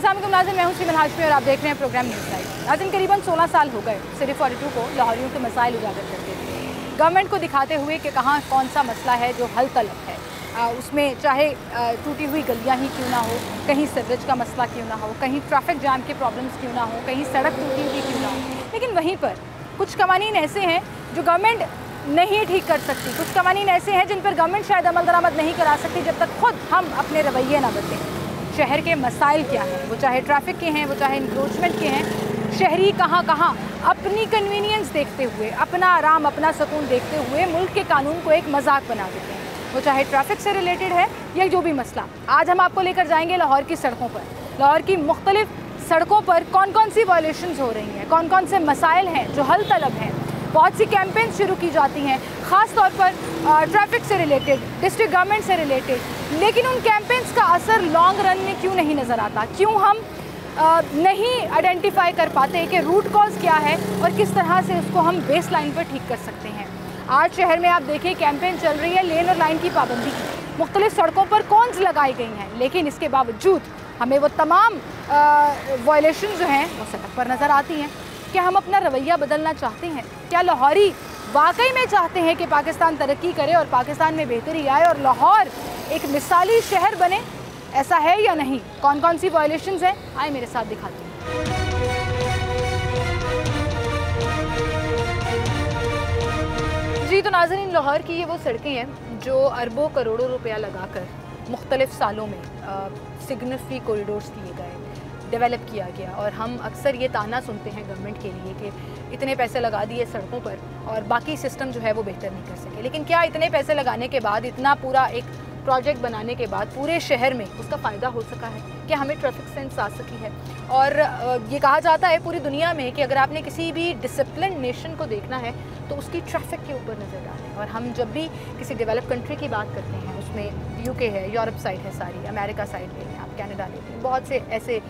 अस्सलामुअलैकुम नाज़रीन, मैं हूं सीमन हाशमी और आप देख रहे हैं प्रोग्राम न्यूज़ लाइव। नाज़रीन, करीबन 16 साल हो गए सिर्फ 42 को लाहौरियों के मसाइल उजागर करते हुए, गवर्नमेंट को दिखाते हुए कि कहाँ कौन सा मसला है जो हल तलब है। उसमें चाहे टूटी हुई गलियाँ ही क्यों ना हो, कहीं सीवरेज का मसला क्यों ना हो, कहीं ट्रैफिक जाम के प्रॉब्लम्स क्यों ना हो, कहीं सड़क टूटी हुई क्यों ना हो, लेकिन वहीं पर कुछ कवानीन ऐसे हैं जो गवर्नमेंट नहीं ठीक कर सकती। कुछ कवानीन ऐसे हैं जिन पर गवर्नमेंट शायद अमल दरामद नहीं करा सकती जब तक खुद हम अपने रवैये ना बदलें। शहर के मसाइल क्या हैं, वो चाहे ट्रैफिक के हैं, वो चाहे इंक्रोचमेंट के हैं। शहरी कहाँ कहाँ अपनी कन्वीनियंस देखते हुए, अपना आराम, अपना सुकून देखते हुए मुल्क के कानून को एक मजाक बना देते हैं, वो चाहे ट्रैफिक से रिलेटेड है या जो भी मसला। आज हम आपको लेकर जाएंगे लाहौर की सड़कों पर। लाहौर की मुख्तलिफ सड़कों पर कौन कौन सी वायलेशंस हो रही हैं, कौन कौन से मसाइल हैं जो हल तलब हैं। बहुत सी कैंपेन शुरू की जाती हैं, ख़ास तौर पर ट्रैफिक से रिलेटेड, डिस्ट्रिक्ट गवर्नमेंट से रिलेटेड, लेकिन उन कैंपेन्स का असर लॉन्ग रन में क्यों नहीं नज़र आता? क्यों हम नहीं आइडेंटिफाई कर पाते कि रूट कॉज क्या है और किस तरह से उसको हम बेस लाइन पर ठीक कर सकते हैं। आज शहर में आप देखिए कैंपेन चल रही है लेन और लाइन की पाबंदी की, मुख्तलिफ सड़कों पर कॉन्स लगाई गई हैं, लेकिन इसके बावजूद हमें वो तमाम वायलेशन जो हैं वो सड़क पर नज़र आती हैं। क्या हम अपना रवैया बदलना चाहते हैं? क्या लाहौरी वाकई में चाहते हैं कि पाकिस्तान तरक्की करे और पाकिस्तान में बेहतरी आए और लाहौर एक मिसाली शहर बने? ऐसा है या नहीं? कौन कौन सी वायलेशंस हैं, आए मेरे साथ दिखाती हूँ। जी तो नाज़रीन, लाहौर की ये वो सड़कें हैं जो अरबों करोड़ों रुपया लगाकर मुख्तलिफ सालों में सिग्निफिकेंट कॉरिडोर्स किए गए, डेवलप किया गया। और हम अक्सर ये ताना सुनते हैं गवर्नमेंट के लिए कि इतने पैसे लगा दिए सड़कों पर और बाकी सिस्टम जो है वो बेहतर नहीं कर सके। लेकिन क्या इतने पैसे लगाने के बाद, इतना पूरा एक प्रोजेक्ट बनाने के बाद पूरे शहर में उसका फ़ायदा हो सका है? क्या हमें ट्रैफिक सेंस आ सकी है? और ये कहा जाता है पूरी दुनिया में कि अगर आपने किसी भी डिसिप्लिन नेशन को देखना है तो उसकी ट्रैफिक के ऊपर नज़र डालें। और हम जब भी किसी डेवलप कंट्री की बात करते हैं, उसमें यूके है, यूरोप साइड है, सारी अमेरिका साइड ले लें आप, कनाडा ले लें, बहुत से ऐसे,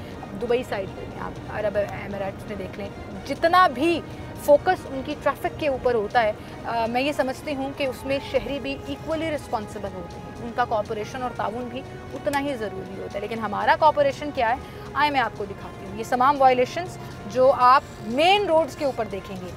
दुबई साइड ले लें आप, अरब एमिरेट्स में देख लें, जितना भी फोकस उनकी ट्रैफिक के ऊपर होता है, मैं ये समझती हूँ कि उसमें शहरी भी इक्वली रिस्पॉन्सिबल होते हैं। उनका कॉपरेशन और ताउन भी उतना ही ज़रूरी होता है। लेकिन हमारा कॉपरेशन क्या है, आए मैं आपको दिखाती हूँ। ये तमाम वायलेशंस जो आप मेन रोड्स के ऊपर देखेंगे,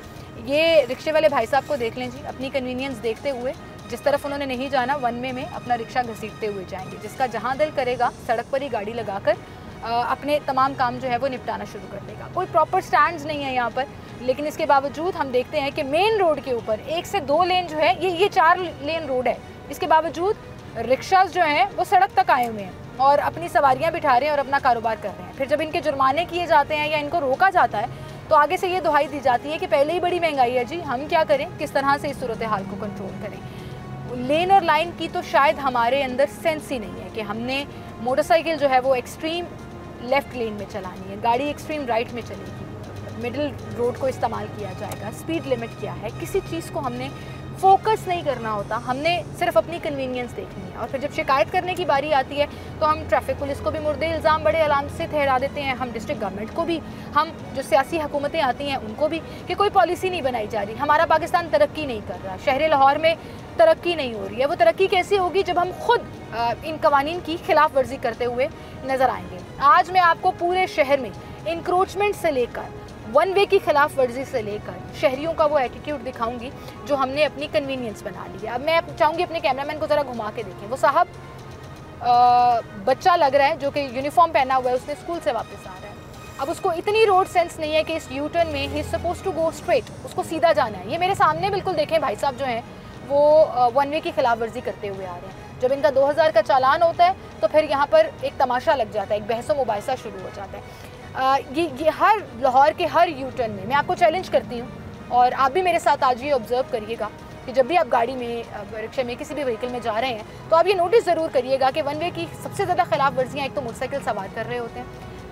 ये रिक्शे वाले भाई साहब को देख लें जी, अपनी कन्वीनियंस देखते हुए जिस तरफ उन्होंने नहीं जाना, वन वे में अपना रिक्शा घसीटते हुए जाएंगे। जिसका जहाँ दिल करेगा सड़क पर ही गाड़ी लगाकर अपने तमाम काम जो है वो निपटाना शुरू कर देगा। कोई प्रॉपर स्टैंड्स नहीं है यहाँ पर, लेकिन इसके बावजूद हम देखते हैं कि मेन रोड के ऊपर 1 से 2 लेन जो है, ये 4 लेन रोड है, इसके बावजूद रिक्शास जो हैं वो सड़क तक आए हुए हैं और अपनी सवारियाँ बिठा रहे हैं और अपना कारोबार कर रहे हैं। फिर जब इनके जुर्माने किए जाते हैं या इनको रोका जाता है तो आगे से ये दुहाई दी जाती है कि पहले ही बड़ी महंगाई है जी, हम क्या करें, किस तरह से इस सूरत हाल को कंट्रोल करें। लेन और लाइन की तो शायद हमारे अंदर सेंस ही नहीं है कि हमने मोटरसाइकिल जो है वो एक्सट्रीम लेफ़्ट लेन में चलानी है, गाड़ी एक्सट्रीम राइट में चलेगी, मिडिल रोड को इस्तेमाल किया जाएगा, स्पीड लिमिट क्या है, किसी चीज़ को हमने फोकस नहीं करना होता, हमने सिर्फ अपनी कन्वीनियंस देखनी है। और फिर जब शिकायत करने की बारी आती है तो हम ट्रैफिक पुलिस को भी मुर्दे इल्ज़ाम बड़े आराम से ठहरा देते हैं, हम डिस्ट्रिक्ट गवर्नमेंट को भी, हम जो सियासी हुकूमतें आती हैं उनको भी, कि कोई पॉलिसी नहीं बनाई जा रही, हमारा पाकिस्तान तरक्की नहीं कर रहा, शहर लाहौर में तरक्की नहीं हो रही है। वो तरक्की कैसी होगी जब हम खुद इन कवानीन की खिलाफ वर्जी करते हुए नज़र आएंगे। आज मैं आपको पूरे शहर में इंक्रोचमेंट से लेकर वन वे की खिलाफ वर्जी से लेकर शहरियों का वो एटीट्यूड दिखाऊंगी जो हमने अपनी कन्वीनियंस बना ली है। अब मैं चाहूँगी अपने कैमरामैन को ज़रा घुमा के देखें। वो साहब बच्चा लग रहा है जो कि यूनिफॉर्म पहना हुआ है, उसने स्कूल से वापस आ रहा है। अब उसको इतनी रोड सेंस नहीं है कि इस यू टर्न में ही सपोज टू गो स्ट्रेट, उसको सीधा जाना है। ये मेरे सामने बिल्कुल देखें भाई साहब जो हैं वो वन वे की खिलाफ वर्जी करते हुए आ रहे हैं। जब इनका 2000 का चालान होता है तो फिर यहाँ पर एक तमाशा लग जाता है, एक बहस व मुबाहिसा शुरू हो जाता है। ये हर लाहौर के हर यू टर्न में मैं आपको चैलेंज करती हूँ और आप भी मेरे साथ आज ये ऑब्ज़र्व करिएगा कि जब भी आप गाड़ी में, रिक्शे में, किसी भी व्हीकल में जा रहे हैं तो आप ये नोटिस ज़रूर करिएगा कि वन वे की सबसे ज़्यादा खिलाफ वर्जियाँ एक तो मोटरसाइकिल सवार कर रहे होते हैं,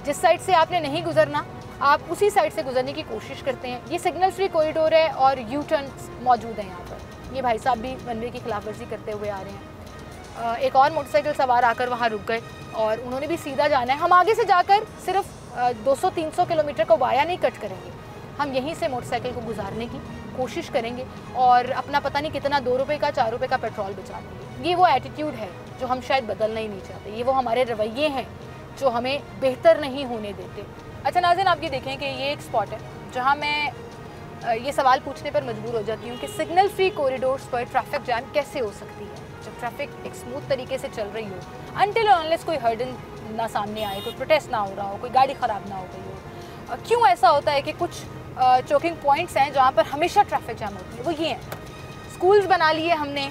जिस साइड से आपने नहीं गुजरना आप उसी साइड से गुजरने की कोशिश करते हैं। ये सिग्नल फ्री कॉरिडोर है और यू टर्न मौजूद हैं यहाँ पर। ये भाई साहब भी वन वे की खिलाफ वर्जी करते हुए आ रहे हैं। एक और मोटरसाइकिल सवार आकर वहाँ रुक गए और उन्होंने भी सीधा जाना है। हम आगे से जाकर सिर्फ 200-300 किलोमीटर को वाया नहीं कट करेंगे, हम यहीं से मोटरसाइकिल को गुजारने की कोशिश करेंगे और अपना पता नहीं कितना 2 रुपये का 4 रुपये का पेट्रोल बचा देंगे। ये वो एटीट्यूड है जो हम शायद बदलना ही नहीं चाहते, ये वो हमारे रवैये हैं जो हमें बेहतर नहीं होने देते। अच्छा नाज़रीन, आप ये देखें कि ये एक स्पॉट है जहाँ मैं ये सवाल पूछने पर मजबूर हो जाती हूँ कि सिग्नल फ्री कॉरिडोर्स पर ट्रैफिक जैम कैसे हो सकती है जब ट्रैफिक एक स्मूथ तरीके से चल रही हो, अनटिल अनलेस कोई हर्डल ना सामने आए, कोई प्रोटेस्ट ना हो रहा हो, कोई गाड़ी ख़राब ना हो गई हो। क्यों ऐसा होता है कि कुछ चोकिंग पॉइंट्स हैं जहाँ पर हमेशा ट्रैफिक जैम होती है? वो ये हैं, स्कूल्स बना लिए हमने,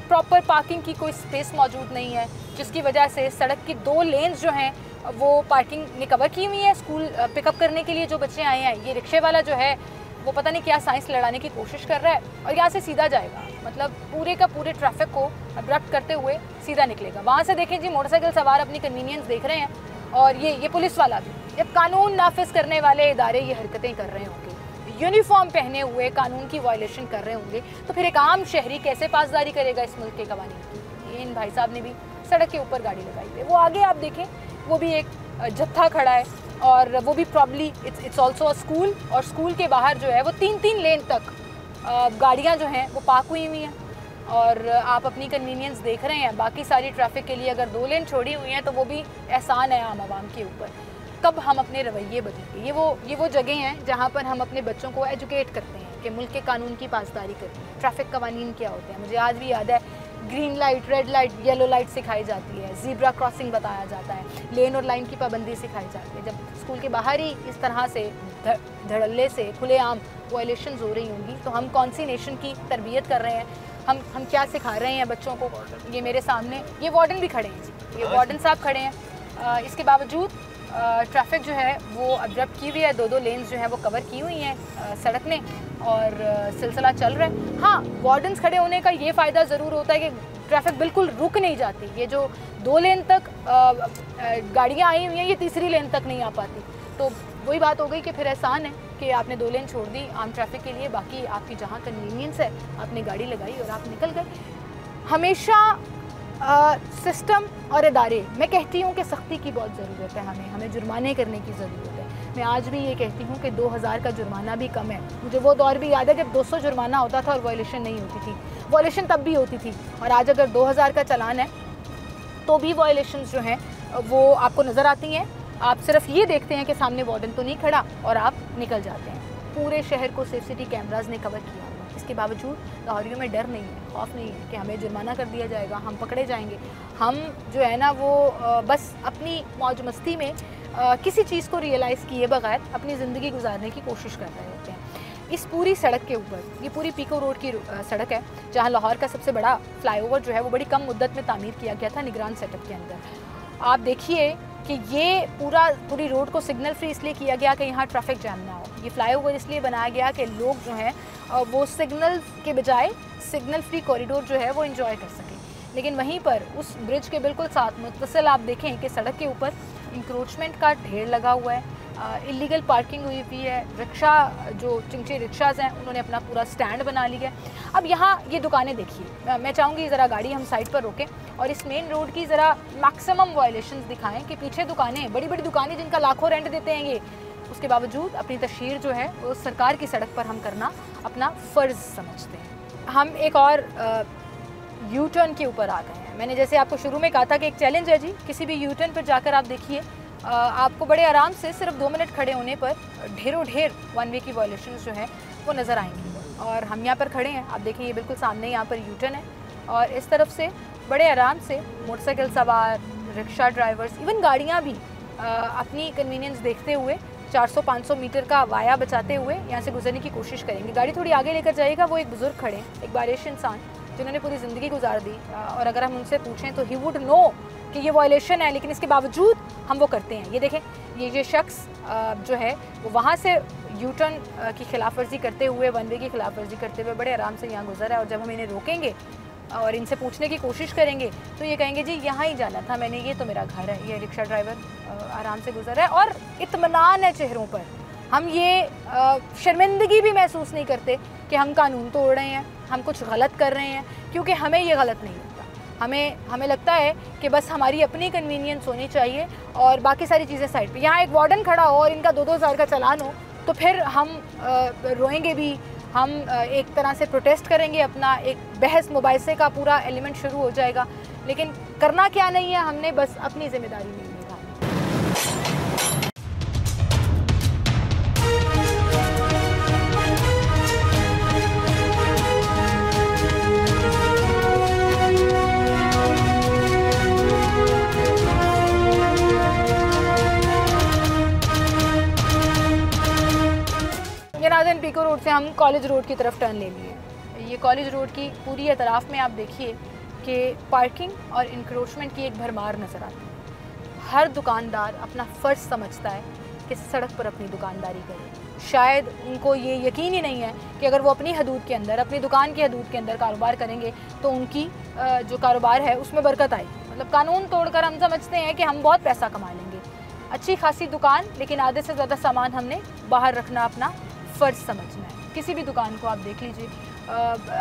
प्रॉपर पार्किंग की कोई स्पेस मौजूद नहीं है, जिसकी वजह से सड़क की 2 लेन्स जो हैं वो पार्किंग ने कवर की हुई है। स्कूल पिकअप करने के लिए जो बच्चे आए हैं, ये रिक्शे वाला जो है वो पता नहीं क्या साइंस लड़ाने की कोशिश कर रहा है और यहाँ से सीधा जाएगा, मतलब पूरे का पूरे ट्रैफिक को अब्रप्ट करते हुए सीधा निकलेगा। वहाँ से देखें जी, मोटरसाइकिल सवार अपनी कन्वीनियंस देख रहे हैं और ये पुलिस वाला भी, जब कानून नाफिज करने वाले इदारे ये हरकतें कर रहे होंगे, यूनिफॉर्म पहने हुए कानून की वायलेशन कर रहे होंगे, तो फिर एक आम शहरी कैसे पासदारी करेगा इस मुल्क के कवानीन की? इन भाई साहब ने भी सड़क के ऊपर गाड़ी लगाई है। वो आगे आप देखें, वो भी एक जत्था खड़ा है और वो भी probably it's also a school, और स्कूल के बाहर जो है वो 3-3 लेन तक गाड़ियाँ जो हैं वो पार्क हुई हुई हैं और आप अपनी कन्वीनियंस देख रहे हैं। बाकी सारी ट्रैफिक के लिए अगर 2 लेन छोड़ी हुई हैं तो वो भी एहसान है आम आवाम के ऊपर। कब हम अपने रवैये बदलेंगे? ये वो जगह हैं जहाँ पर हम अपने बच्चों को एजुकेट करते हैं कि मुल्क के कानून की पासदारी करनी है, ट्रैफिक कवानीन क्या होते हैं। मुझे आज भी याद है, green light, red light, yellow light सिखाई जाती है, ज़ीब्रा क्रॉसिंग बताया जाता है, लेन और लाइन की पाबंदी सिखाई जाती है। जब स्कूल के बाहर ही इस तरह से धड़ल्ले से खुलेआम वायलेशंस हो रही होंगी तो हम कौन सी नेशन की तरबियत कर रहे हैं? हम क्या सिखा रहे हैं बच्चों को? ये मेरे सामने ये वार्डन भी खड़े हैं जी, ये वार्डन साहब खड़े हैं। इसके बावजूद ट्रैफिक जो है वो अब्रप्ट की हुई है, 2-2 लेन्स जो है वो कवर की हुई हैं सड़क ने और सिलसिला चल रहा है। हाँ, वार्डन्स खड़े होने का ये फ़ायदा ज़रूर होता है कि ट्रैफिक बिल्कुल रुक नहीं जाती। ये जो 2 लेन तक गाड़ियाँ आई हुई हैं, ये 3री लेन तक नहीं आ पाती। तो वही बात हो गई कि फिर एहसान है कि आपने 2 लेन छोड़ दी आम ट्रैफिक के लिए, बाकी आपकी जहाँ कन्वीनियंस है आपने गाड़ी लगाई और आप निकल गए। हमेशा सिस्टम और इदारे, मैं कहती हूँ कि सख्ती की बहुत ज़रूरत है, हमें जुर्माने करने की ज़रूरत है। मैं आज भी ये कहती हूँ कि 2000 का जुर्माना भी कम है। मुझे वो दौर भी याद है जब 200 जुर्माना होता था और वायलेशन नहीं होती थी। वायलेशन तब भी होती थी, और आज अगर 2000 का चालान है तो भी वायलेशंस जो हैं वो आपको नज़र आती हैं। आप सिर्फ ये देखते हैं कि सामने वार्डन तो नहीं खड़ा और आप निकल जाते हैं। पूरे शहर को सिटी कैमराज ने कवर किया हुआ, इसके बावजूद लाहौरियों में डर नहीं है, खौफ नहीं है कि हमें जुर्माना कर दिया जाएगा, हम पकड़े जाएंगे। हम जो है ना वो बस अपनी मौज मस्ती में किसी चीज़ को रियलाइज़ किए बगैर अपनी ज़िंदगी गुजारने की कोशिश कर रहे होते हैं। इस पूरी सड़क के ऊपर, ये पूरी पीको रोड की सड़क है जहाँ लाहौर का सबसे बड़ा फ्लाईओवर जो है वो बड़ी कम मुद्दत में तामीर किया गया था निगरान सेटअप के अंदर। आप देखिए कि ये पूरी रोड को सिग्नल फ्री इसलिए किया गया कि यहाँ ट्रैफिक जैम ना हो। ये फ्लाईओवर इसलिए बनाया गया कि लोग जो हैं वो सिग्नल के बजाय सिग्नल फ्री कॉरिडोर जो है वो एंजॉय कर सकें। लेकिन वहीं पर उस ब्रिज के बिल्कुल साथ मुतसिल आप देखें कि सड़क के ऊपर इंक्रोचमेंट का ढेर लगा हुआ है, इलीगल पार्किंग हुई हुई है। रिक्शा जो चिंचे रिक्शाज हैं उन्होंने अपना पूरा स्टैंड बना लिया है। अब यहाँ ये दुकानें देखिए, मैं चाहूँगी ज़रा गाड़ी हम साइड पर रोकें और इस मेन रोड की ज़रा मैक्सिमम वायलेशंस दिखाएं कि पीछे दुकानें, बड़ी बड़ी दुकानें जिनका लाखों रेंट देते हैं ये, उसके बावजूद अपनी तशहीर जो है वो सरकार की सड़क पर हम करना अपना फ़र्ज़ समझते हैं। हम एक और यू टर्न के ऊपर आ गए हैं। मैंने जैसे आपको शुरू में कहा था कि एक चैलेंज है जी, किसी भी यू टर्न पर जाकर आप देखिए, आपको बड़े आराम से सिर्फ 2 मिनट खड़े होने पर ढेरों ढेर 1 वे की वायलेशंस जो है वो नज़र आएंगी। और हम यहाँ पर खड़े हैं, आप देखिए ये बिल्कुल सामने यहाँ पर यू टर्न है और इस तरफ से बड़े आराम से मोटरसाइकिल सवार, रिक्शा ड्राइवर्स, इवन गाड़ियाँ भी अपनी कन्वीनियंस देखते हुए 400-500 मीटर का वाया बचाते हुए यहाँ से गुजरने की कोशिश करेंगे। गाड़ी थोड़ी आगे लेकर जाएगा, वो एक बुज़ुर्ग खड़े हैं, एक बारिश इंसान जिन्होंने पूरी ज़िंदगी गुजार दी, और अगर हम उनसे पूछें तो ही वुड नो कि ये वायलेशन है, लेकिन इसके बावजूद हम वो करते हैं। ये देखें, ये शख्स जो है वो वहाँ से यू टर्न की खिलाफ वर्जी करते हुए, 1 वे की खिलाफ वर्जी करते हुए बड़े आराम से यहाँ गुजरा है। और जब हम इन्हें रोकेंगे और इनसे पूछने की कोशिश करेंगे तो ये कहेंगे जी यहाँ ही जाना था मैंने, ये तो मेरा घर है। ये रिक्शा ड्राइवर आराम से गुजर है और इत्मीनान है चेहरों पर। हम ये शर्मिंदगी भी महसूस नहीं करते कि हम कानून तोड़ रहे हैं, हम कुछ गलत कर रहे हैं, क्योंकि हमें ये गलत नहीं लगता। हमें लगता है कि बस हमारी अपनी कन्वीनियंस होनी चाहिए और बाकी सारी चीज़ें साइड पे। यहाँ एक वार्डन खड़ा हो और इनका 2-2 हज़ार का चालान हो तो फिर हम रोएंगे भी, हम एक तरह से प्रोटेस्ट करेंगे, अपना एक बहस मुबाहिसे का पूरा एलिमेंट शुरू हो जाएगा। लेकिन करना क्या नहीं है, हमने बस अपनी जिम्मेदारी नहीं निभानी। सिडको रोड से हम कॉलेज रोड की तरफ टर्न ले लिए। ये कॉलेज रोड की पूरी अतराफ़ में आप देखिए कि पार्किंग और इंक्रोचमेंट की एक भरमार नज़र आती है। हर दुकानदार अपना फ़र्ज़ समझता है कि सड़क पर अपनी दुकानदारी करे। शायद उनको ये यकीन ही नहीं है कि अगर वो अपनी हदूद के अंदर, अपनी दुकान की हदूद के अंदर कारोबार करेंगे तो उनकी जो कारोबार है उसमें बरकत आएगी। मतलब कानून तोड़कर हम समझते हैं कि हम बहुत पैसा कमा लेंगे। अच्छी खासी दुकान, लेकिन आधे से ज़्यादा सामान हमने बाहर रखना अपना फ़र्ज़ समझना है। किसी भी दुकान को आप देख लीजिए,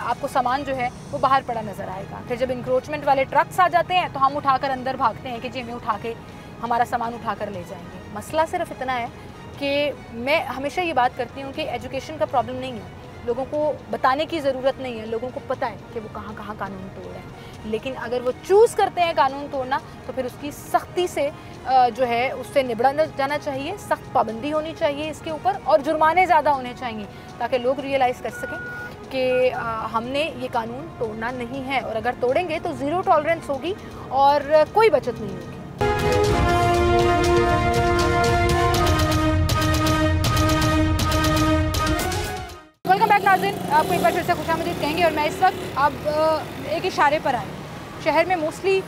आपको सामान जो है वो बाहर पड़ा नज़र आएगा। फिर जब इंक्रोचमेंट वाले ट्रक्स आ जाते हैं तो हम उठाकर अंदर भागते हैं कि जी हमें उठा के हमारा सामान उठा कर ले जाएंगे। मसला सिर्फ इतना है कि मैं हमेशा ये बात करती हूँ कि एजुकेशन का प्रॉब्लम नहीं है, लोगों को बताने की ज़रूरत नहीं है। लोगों को पता है कि वो कहाँ कहाँ कानून तोड़ रहे हैं, लेकिन अगर वो चूज़ करते हैं कानून तोड़ना तो फिर उसकी सख्ती से जो है उससे निबड़ा जाना चाहिए। सख्त पाबंदी होनी चाहिए इसके ऊपर और जुर्माने ज़्यादा होने चाहिए ताकि लोग रियलाइज़ कर सकें कि हमने ये कानून तोड़ना नहीं है, और अगर तोड़ेंगे तो ज़ीरो टॉलरेंस होगी और कोई बचत नहीं होगी। वेलकम बैक नाज़रीन, आपको एक बार फिर से खुशामदीद कहेंगे। और मैं इस वक्त अब एक इशारे पर आई। शहर में मोस्टली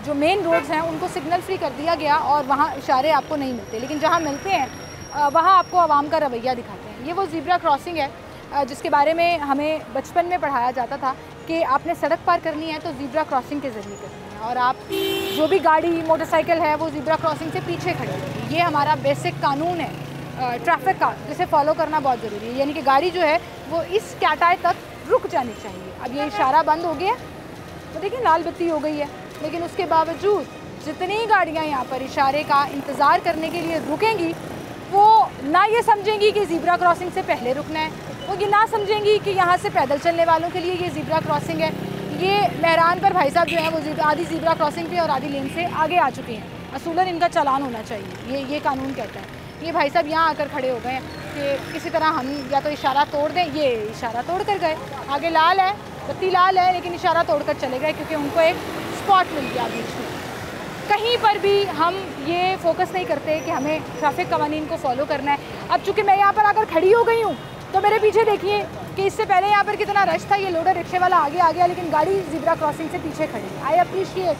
जो मेन रोड्स हैं उनको सिग्नल फ्री कर दिया गया और वहाँ इशारे आपको नहीं मिलते, लेकिन जहाँ मिलते हैं वहाँ आपको आवाम का रवैया दिखाते हैं। ये वो ज़ीब्रा क्रॉसिंग है जिसके बारे में हमें बचपन में पढ़ाया जाता था कि आपने सड़क पार करनी है तो ज़ीब्रा क्रॉसिंग के ज़रिए करनी है, और आप जो भी गाड़ी मोटरसाइकिल है वो ज़ीब्रा क्रॉसिंग से पीछे खड़े होगी। ये हमारा बेसिक कानून है ट्रैफिक का, जिसे फॉलो करना बहुत ज़रूरी है। यानी कि गाड़ी जो है वो इस कैटाए तक रुक जानी चाहिए। अब ये इशारा बंद हो गया तो देखिए लाल बत्ती हो गई है, लेकिन उसके बावजूद जितनी गाड़ियाँ यहाँ पर इशारे का इंतज़ार करने के लिए रुकेंगी वो ना ये समझेंगी कि ज़ीब्रा क्रॉसिंग से पहले रुकना है, वो ये ना समझेंगी कि यहाँ से पैदल चलने वालों के लिए ये ज़ीब्रा क्रॉसिंग है। ये मेहरान पर भाई साहब जो है वो आधी ज़ीब्रा क्रॉसिंग पे और आधी लेन से आगे आ चुके हैं। असूलन इनका चालान होना चाहिए, ये कानून कहता है। ये भाई साहब यहाँ आकर खड़े हो गए हैं कि किसी तरह हम या तो इशारा तोड़ दें। ये इशारा तोड़ कर गए, आगे लाल है, बत्ती लाल है, लेकिन इशारा तोड़ कर चले गए क्योंकि उनको एक स्पॉट मिल गया बीच में। कहीं पर भी हम ये फोकस नहीं करते कि हमें ट्रैफिक कवानीन को फॉलो करना है। अब चूँकि मैं यहाँ पर आकर खड़ी हो गई हूँ तो मेरे पीछे देखिए कि इससे पहले यहाँ पर कितना रश था। ये लोडर रिक्शे वाला आगे आ गया, लेकिन गाड़ी ज़ीब्रा क्रॉसिंग से पीछे खड़ी है। आई अप्रिशिएट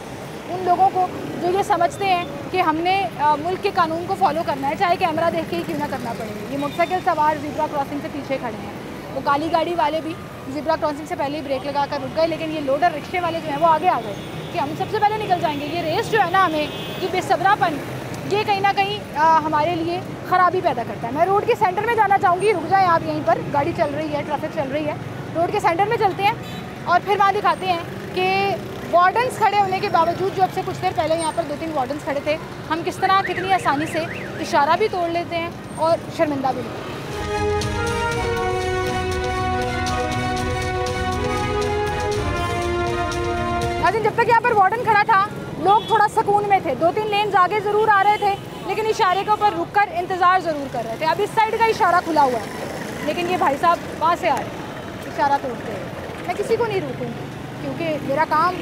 उन लोगों को जो ये समझते हैं कि हमने मुल्क के कानून को फॉलो करना है, चाहे कैमरा देख के ही क्यों ना करना पड़े। ये मोटरसाइकिल सवार ज़ीब्रा क्रॉसिंग से पीछे खड़े हैं, वो काली गाड़ी वाले भी ज़ीब्रा क्रॉसिंग से पहले ही ब्रेक लगा कर रुक गए, लेकिन ये लोडर रिक्शे वाले जो हैं वो आगे आ गए कि हम सबसे पहले निकल जाएंगे। ये रेस जो है ना हमें, ये बेसब्रापन, ये कहीं ना कहीं हमारे लिए ख़राबी पैदा करता है। मैं रोड के सेंटर में जाना चाहूँगी, रुक जाएँ आप यहीं पर, गाड़ी चल रही है, ट्रैफिक चल रही है। रोड के सेंटर में चलते हैं और फिर वहाँ दिखाते हैं कि वार्डन्स खड़े होने के बावजूद, जो अब से कुछ देर पहले यहाँ पर 2-3 वार्डन्स खड़े थे, हम किस तरह कितनी आसानी से इशारा भी तोड़ लेते हैं और शर्मिंदा भी नहीं। लेकिन जब तक यहाँ पर वार्डन खड़ा था लोग थोड़ा सुकून में थे। 2-3 लेन्स आगे ज़रूर आ रहे थे, लेकिन इशारे के ऊपर रुक कर इंतज़ार ज़रूर कर रहे थे। अब इस साइड का इशारा खुला हुआ है, लेकिन ये भाई साहब वहाँ से आ रहे हैं इशारा तोड़ते हैं। मैं किसी को नहीं रोकूँगी क्योंकि मेरा काम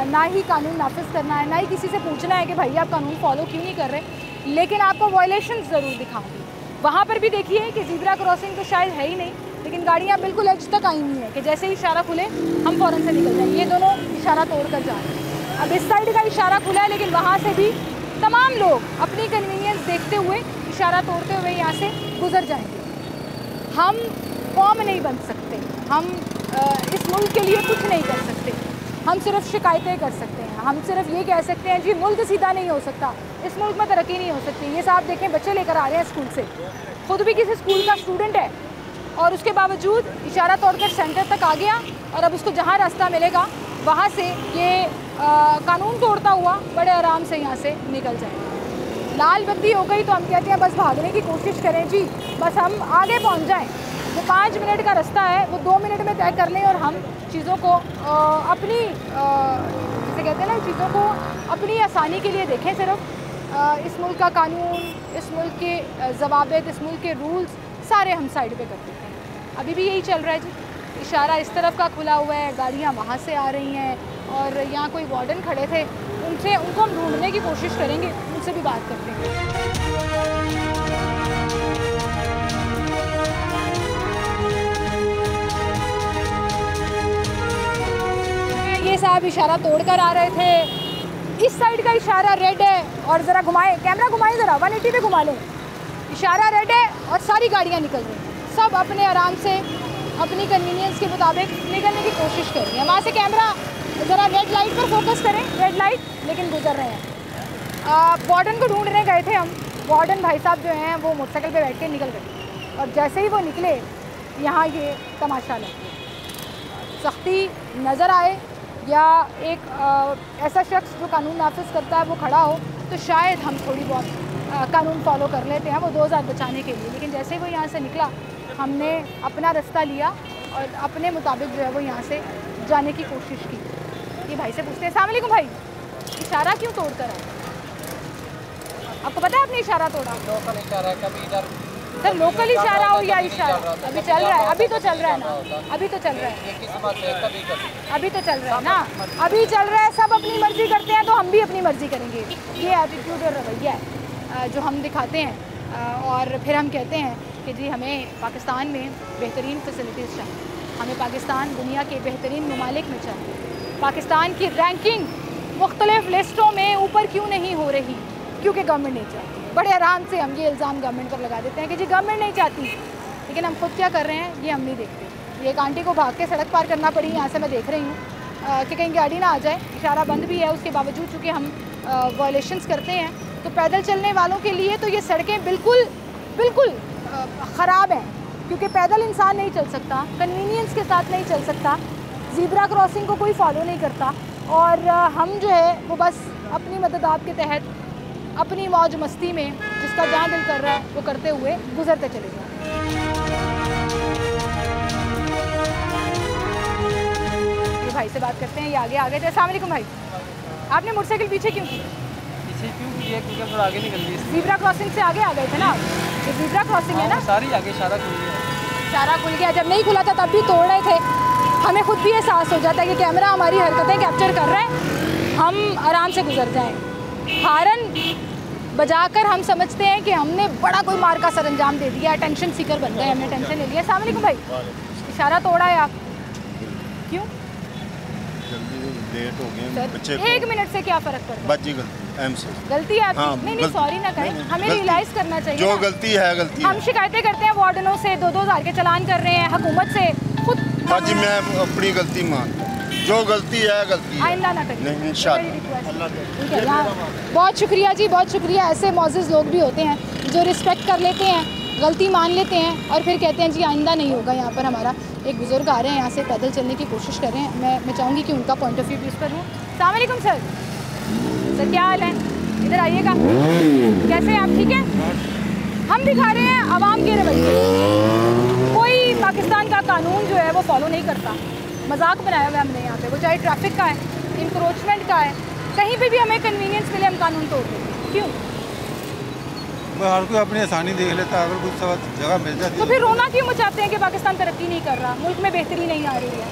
ना ही कानून नाफिज करना है, ना ही किसी से पूछना है कि भाई आप कानून फॉलो क्यों नहीं कर रहे, लेकिन आपको वायलेशन ज़रूर दिखाऊंगी। वहाँ पर भी देखिए कि ज़ीब्रा क्रॉसिंग तो शायद है ही नहीं, लेकिन गाड़ियाँ बिल्कुल एज तक आई हुई हैं कि जैसे ही इशारा खुले हम फ़ौरन से निकल जाएंगे। ये दोनों इशारा तोड़ कर जा रहे हैं। अब इस साइड का इशारा खुला है, लेकिन वहाँ से भी तमाम लोग अपनी कन्वीनियंस देखते हुए इशारा तोड़ते हुए यहाँ से गुजर जाएंगे। हम कौम नहीं बन सकते, हम इस मुल्क के लिए कुछ नहीं कर सकते, हम सिर्फ शिकायतें कर सकते हैं। हम सिर्फ ये कह सकते हैं जी मुल्क सीधा नहीं हो सकता, इस मुल्क में तरक्की नहीं हो सकती। ये साहब देखें बच्चे लेकर आ रहे हैं स्कूल से, खुद भी किसी स्कूल का स्टूडेंट है और उसके बावजूद इशारा तोड़कर सेंटर तक आ गया, और अब उसको जहाँ रास्ता मिलेगा वहाँ से ये कानून तोड़ता हुआ बड़े आराम से यहाँ से निकल जाए। लाल बत्ती हो गई तो हम कहते हैं बस भागने की कोशिश करें जी, बस हम आगे पहुँच जाएँ। जो 5 मिनट का रास्ता है वो 2 मिनट में तय कर लें और हम चीज़ों को अपनी जैसे कहते हैं ना, चीज़ों को अपनी आसानी के लिए देखें। सिर्फ इस मुल्क का कानून, इस मुल्क के ज़वाबित, इस मुल्क के रूल्स सारे हम साइड पे कर देते हैं। अभी भी यही चल रहा है जी, इशारा इस तरफ का खुला हुआ है, गाड़ियाँ वहाँ से आ रही हैं, और यहाँ कोई वार्डन खड़े थे, उनको हम ढूंढने की कोशिश करेंगे, उनसे भी बात करते हैं। साहब इशारा तोड़कर आ रहे थे। इस साइड का इशारा रेड है और ज़रा घुमाएं, कैमरा घुमाएं ज़रा, 180 पे घुमा लें। इशारा रेड है और सारी गाड़ियाँ निकल रही हैं, सब अपने आराम से अपनी कन्वीनियंस के मुताबिक निकलने की कोशिश कर रही हैं। वहाँ से कैमरा ज़रा रेड लाइट पर फोकस करें, रेड लाइट, लेकिन गुजर रहे हैं। वार्डन को ढूंढने गए थे हम, वार्डन भाई साहब जो हैं वो मोटरसाइकिल पे बैठ के निकल गए और जैसे ही वो निकले यहाँ ये तमाशा लगा। सख्ती नज़र आए या एक ऐसा शख्स जो कानून नाफिज करता है वो खड़ा हो तो शायद हम थोड़ी बहुत कानून फॉलो कर लेते हैं वो 2000 बचाने के लिए, लेकिन जैसे ही वो यहाँ से निकला हमने अपना रास्ता लिया और अपने मुताबिक जो है वो यहाँ से जाने की कोशिश की। ये भाई से पूछते हैं, अस्सलाम वालेकुम भाई, इशारा क्यों तोड़ कर आए? आपको पता है आपने इशारा तोड़ा? लोकल इशारा, कभी इधर सर लोकल इशारा हो या इशारा अभी चल रहा है, अभी तो चल रहा है ना, अभी तो चल रहा है, अभी तो चल रहा है ना, अभी चल रहा है। सब अपनी मर्जी करते हैं तो हम भी अपनी मर्जी करेंगे। ये एटीट्यूड और रवैया है जो हम दिखाते हैं और फिर हम कहते हैं कि जी हमें पाकिस्तान में बेहतरीन फैसिलिटीज़ चाहिए, हमें पाकिस्तान दुनिया के बेहतरीन ममालिक में चाहिए। पाकिस्तान की रैंकिंग मुख्तलिफ लिस्टों में ऊपर क्यों नहीं हो रही? क्योंकि गवर्नमेंट नहीं चाहती। बड़े आराम से हम ये इल्ज़ाम गवर्नमेंट पर लगा देते हैं कि जी गवर्नमेंट नहीं चाहती, लेकिन हम खुद क्या कर रहे हैं ये हम नहीं देखते। ये एक आंटी को भाग के सड़क पार करना पड़ी, यहाँ से मैं देख रही हूँ कि कहीं गाड़ी ना आ जाए। इशारा बंद भी है, उसके बावजूद चूँकि हम वायलेशंस करते हैं तो पैदल चलने वालों के लिए तो ये सड़कें बिल्कुल बिल्कुल ख़राब हैं, क्योंकि पैदल इंसान नहीं चल सकता, कन्वीनियंस के साथ नहीं चल सकता, ज़ीब्रा क्रॉसिंग को कोई फॉलो नहीं करता और हम जो है वो बस अपनी मददात के तहत अपनी मौज मस्ती में जिसका जहाँ दिल कर रहा है वो करते हुए गुजरते चले जाए। ये भाई से बात करते हैं, ये आगे आ गए थे। अस्सलाम वालेकुम भाई, आपने मोटरसाइकिल पीछे क्यों की? पीछे क्यों की है? क्योंकि हम आगे निकल गए, ज़ीब्रा क्रॉसिंग से आगे आ गए थे ना, ये ज़ीब्रा क्रॉसिंग है ना, सारी आगे इशारा खुल गया, इशारा खुल गया। जब नहीं खुला था तब भी तोड़ रहे थे। हमें खुद भी एहसास हो जाता है कि कैमरा हमारी हरकतें कैप्चर कर रहे हैं, हम आराम से गुजर जाएं। हारन बजाकर हम समझते हैं कि हमने बड़ा कोई मार का सरंजाम दे दिया, टेंशन सीकर बन गए, हमने टेंशन ले लिया। अस्सलाम वालेकुम भाई, इशारा तोड़ा है आप क्यों? लेट हो गए बच्चे, 1 मिनट से क्या फ़र्क पड़ता है? गलती है आपकी? हाँ, नहीं सॉरी ना कहें, हमें रियलाइज़ करना चाहिए जो ना। गलती है गलती हम शिकायतें करते हैं वार्डनों से, 2-2 हज़ार के चलान कर रहे हैं हुकूमत से, खुद आज मैं अपनी गलती मानता हूँ, जो गलती है गलती है, आइंदा ना करें। नहीं इंशाल्लाह। ठीक है यार, बहुत शुक्रिया जी, बहुत शुक्रिया। ऐसे मौजूद लोग भी होते हैं जो रिस्पेक्ट कर लेते हैं, गलती मान लेते हैं और फिर कहते हैं जी आइंदा नहीं होगा। यहाँ पर हमारा एक बुज़ुर्ग आ रहे हैं, यहाँ से पैदल चलने की कोशिश कर रहे हैं, मैं चाहूँगी कि उनका पॉइंट ऑफ व्यू भी इस पर हो। अस्सलाम वालेकुम सर, सर क्या हाल है? इधर आइएगा, कैसे हैं आप? ठीक है, हम दिखा रहे हैं आवाम के रवैये। कोई पाकिस्तान का कानून जो है वो फॉलो नहीं करता, मजाक बनाया हुआ है हमने यहाँ पे, वो चाहे ट्रैफिक का है, इंक्रोचमेंट का है, कहीं पे भी हमें कन्वीनियंस मिले हम कानून तोड़ देते हैं। क्यों? हर कोई अपनी आसानी देख लेता है, अगर कुछ जगह मिल जाती है तो फिर रोना क्यों मचाते हैं कि पाकिस्तान तरक्की नहीं कर रहा, मुल्क में बेहतरी नहीं आ रही है?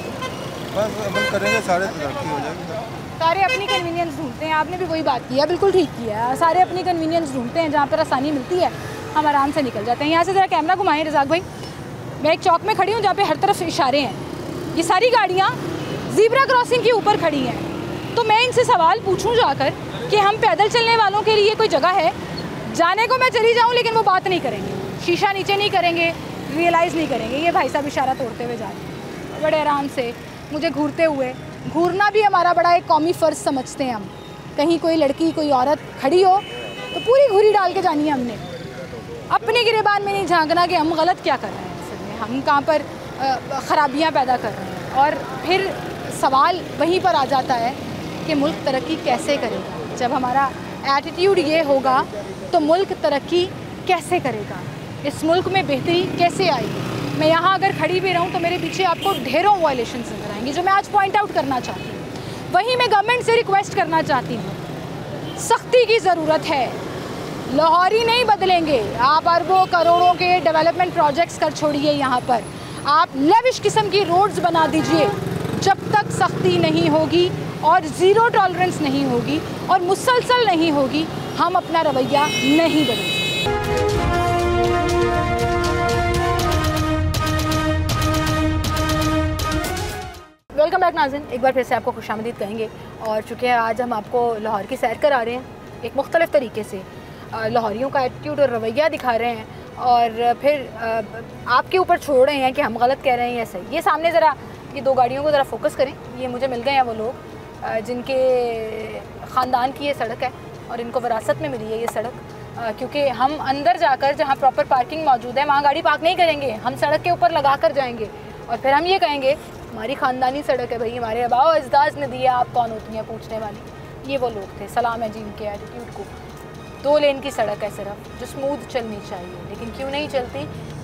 बस अमल करेंगे सारे तरक्की हो जाएगी। सारे अपनी कन्वीनियंस ढूंढते हैं, आपने भी वही बात की है, बिल्कुल ठीक किया है। सारे अपनी कन्वीनियंस ढूंढते हैं, जहाँ पर आसानी मिलती है हम आराम से निकल जाते हैं। यहाँ से ज़रा कैमरा घुमाएं रज़ाक भाई, मैं एक चौक में खड़ी हूँ जहाँ पे हर तरफ इशारे हैं, ये सारी गाड़ियाँ ज़ीब्रा क्रॉसिंग के ऊपर खड़ी हैं, तो मैं इनसे सवाल पूछूं जाकर कि हम पैदल चलने वालों के लिए कोई जगह है? जाने को मैं चली जाऊं लेकिन वो बात नहीं करेंगे, शीशा नीचे नहीं करेंगे, रियलाइज़ नहीं करेंगे। ये भाई साहब इशारा तोड़ते हुए जा रहे हैं बड़े आराम से, मुझे घूरते हुए। घूरना भी हमारा बड़ा एक कौमी फ़र्ज़ समझते हैं हम। कहीं कोई लड़की कोई औरत खड़ी हो तो पूरी घुरी डाल के जानी है हमने, अपने गिरेबान में नहीं झांकना कि हम गलत क्या कर रहे हैं, असल में हम कहाँ पर ख़राबियाँ पैदा कर रहे हैं। और फिर सवाल वहीं पर आ जाता है कि मुल्क तरक्की कैसे करेगा? जब हमारा एटीट्यूड ये होगा तो मुल्क तरक्की कैसे करेगा, इस मुल्क में बेहतरी कैसे आएगी? मैं यहाँ अगर खड़ी भी रहूँ तो मेरे पीछे आपको ढेरों वायलेशन नजर आएंगे जो मैं आज पॉइंट आउट करना चाहती हूँ। वहीं मैं गवर्नमेंट से रिक्वेस्ट करना चाहती हूँ, सख्ती की ज़रूरत है। लाहौरी नहीं बदलेंगे, आप अरबों करोड़ों के डेवलपमेंट प्रोजेक्ट्स कर छोड़िए, यहाँ पर आप लेविश किस्म की रोड्स बना दीजिए। जब तक सख्ती नहीं होगी और ज़ीरो टॉलरेंस नहीं होगी और मुसलसल नहीं होगी, हम अपना रवैया नहीं बदलेंगे। वेलकम बैक नाज़रीन, एक बार फिर से आपको खुशामदीद कहेंगे। और चूँकि आज हम आपको लाहौर की सैर करा रहे हैं, एक मुख्तलिफ़ तरीके से लाहौरियों का एटीट्यूड और रवैया दिखा रहे हैं और फिर आपके ऊपर छोड़ रहे हैं कि हम गलत कह रहे हैं या सही। ये सामने ज़रा ये दो गाड़ियों को ज़रा फोकस करें। ये मुझे मिल गए हैं वो लोग जिनके ख़ानदान की ये सड़क है और इनको विरासत में मिली है ये सड़क, क्योंकि हम अंदर जाकर जहाँ प्रॉपर पार्किंग मौजूद है वहाँ गाड़ी पार्क नहीं करेंगे, हम सड़क के ऊपर लगा कर जाएंगे और फिर हम ये कहेंगे हमारी ख़ानदानी सड़क है भाई, हमारे आबाओ अजदाद ने दिया, आप कौन होती हैं पूछने वाली। ये वो लोग थे। सलाम है जी इनके एटीट्यूड को। 2 लेन की सड़क है सिर्फ, जो स्मूथ चलनी चाहिए, लेकिन क्यों नहीं चलती।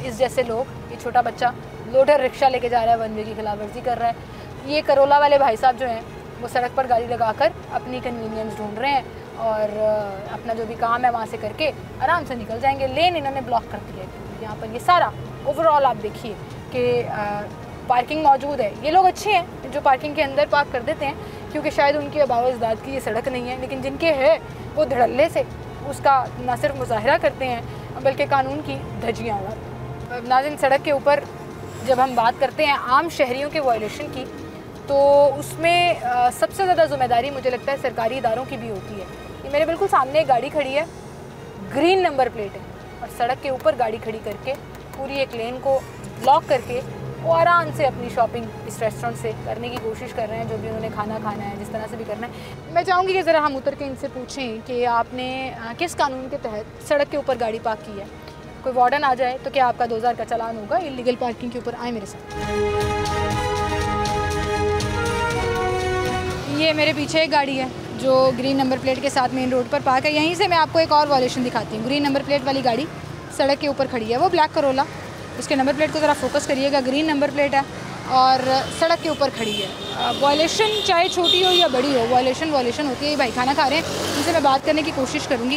इस जैसे लोग, ये छोटा बच्चा लोडर रिक्शा लेके जा रहा है, 1 वे की खिलाफ वर्जी कर रहा है। ये करोला वाले भाई साहब जो हैं वो सड़क पर गाड़ी लगाकर अपनी कन्वीनियंस ढूंढ रहे हैं और अपना जो भी काम है वहाँ से करके आराम से निकल जाएंगे। लेन इन्होंने ब्लॉक कर दिया है यहाँ पर। ये सारा ओवरऑल आप देखिए कि पार्किंग मौजूद है। ये लोग अच्छे हैं जो पार्किंग के अंदर पार्क कर देते हैं, क्योंकि शायद उनकी आबाओ अजदाद की ये सड़क नहीं है, लेकिन जिनके है वो धड़ल्ले से उसका न सिर्फ मुजाहरा करते हैं बल्कि कानून की धज्जियाँ उड़ाते हैं। नाज़रीन, सड़क के ऊपर जब हम बात करते हैं आम शहरियों के वायलेशन की, तो उसमें सबसे ज़्यादा ज़िम्मेदारी मुझे लगता है सरकारी इदारों की भी होती है। ये मेरे बिल्कुल सामने एक गाड़ी खड़ी है, ग्रीन नंबर प्लेट है, और सड़क के ऊपर गाड़ी खड़ी करके पूरी एक लेन को ब्लॉक करके वो आराम से अपनी शॉपिंग इस रेस्टोरेंट से करने की कोशिश कर रहे हैं, जो भी उन्होंने खाना खाना है, जिस तरह से भी करना है। मैं चाहूँगी कि ज़रा हम उतर के इनसे पूछें कि आपने किस कानून के तहत सड़क के ऊपर गाड़ी पार्क की है। कोई वार्डन आ जाए तो क्या आपका 2000 का चालान होगा इलीगल पार्किंग के ऊपर। आए मेरे साथ। ये मेरे पीछे एक गाड़ी है जो ग्रीन नंबर प्लेट के साथ मेन रोड पर पार्क है। यहीं से मैं आपको एक और वायलेशन दिखाती हूँ। ग्रीन नंबर प्लेट वाली गाड़ी सड़क के ऊपर खड़ी है, वो ब्लैक करोला। उसके नंबर प्लेट को ज़रा फोकस करिएगा, ग्रीन नंबर प्लेट है और सड़क के ऊपर खड़ी है। वायलेशन चाहे छोटी हो या बड़ी हो, वायलेशन होती है। ये भाई खाना खा रहे हैं, उनसे मैं बात करने की कोशिश करूँगी।